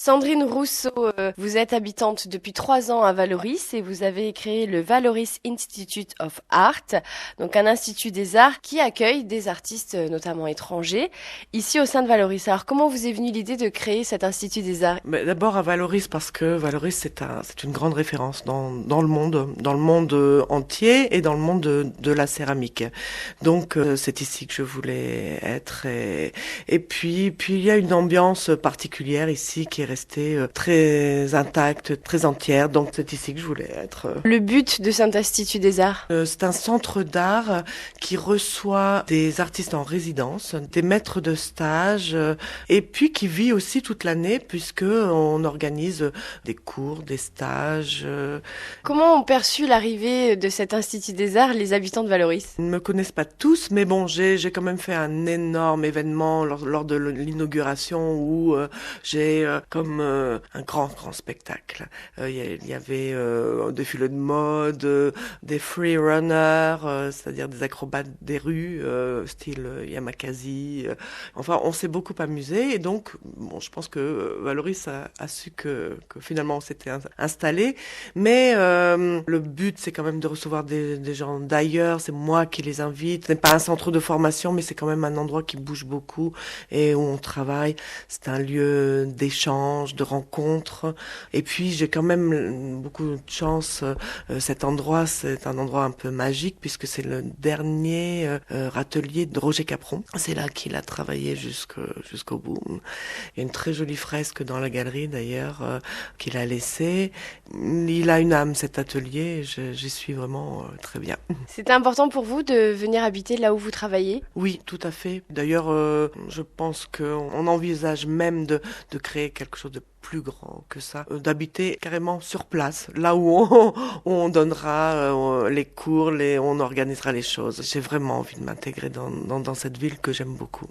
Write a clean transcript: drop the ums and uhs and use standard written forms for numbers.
Sandrine Rousseau, vous êtes habitante depuis 3 ans à Valoris et vous avez créé le Valoris Institute of Art, donc un institut des arts qui accueille des artistes notamment étrangers, ici au sein de Valoris. Alors comment vous est venue l'idée de créer cet institut des arts? D'abord à Valoris parce que Valoris c'est une grande référence dans le monde entier et dans le monde de la céramique. Donc c'est ici que je voulais être et puis il y a une ambiance particulière ici qui est restée très intacte, très entière. Donc c'est ici que je voulais être. Le but de cet institut des arts? C'est un centre d'art qui reçoit des artistes en résidence, des maîtres de stage et puis qui vit aussi toute l'année puisque on organise des cours, des stages. Comment ont perçu l'arrivée de cet institut des arts les habitants de Valoris? Ils ne me connaissent pas tous, mais bon, j'ai quand même fait un énorme événement lors de l'inauguration où j'ai comme un grand spectacle. Il y avait un défilé de mode, des free runners, c'est-à-dire des acrobates des rues, style Yamakasi. Enfin, on s'est beaucoup amusé et donc, bon, je pense que Valoris a su que finalement on s'était installé. Mais le but, c'est quand même de recevoir des gens d'ailleurs. C'est moi qui les invite. Ce n'est pas un centre de formation, mais c'est quand même un endroit qui bouge beaucoup et où on travaille. C'est un lieu d'échange, de rencontre. Et puis, j'ai quand même beaucoup de chance. Cet endroit, c'est un endroit un peu magique puisque c'est le dernier râtelier de Roger Capron. C'est là qu'il a travaillé jusqu'au bout. Il y a une très jolie fresque dans la galerie d'ailleurs qu'il a laissée. Il a une âme cet atelier. J'y suis vraiment très bien. C'était important pour vous de venir habiter là où vous travaillez? Oui, tout à fait. D'ailleurs, je pense qu'on envisage même de créer quelque chose de plus grand que ça, d'habiter carrément sur place, là où on donnera les cours, on organisera les choses. J'ai vraiment envie de m'intégrer dans cette ville que j'aime beaucoup.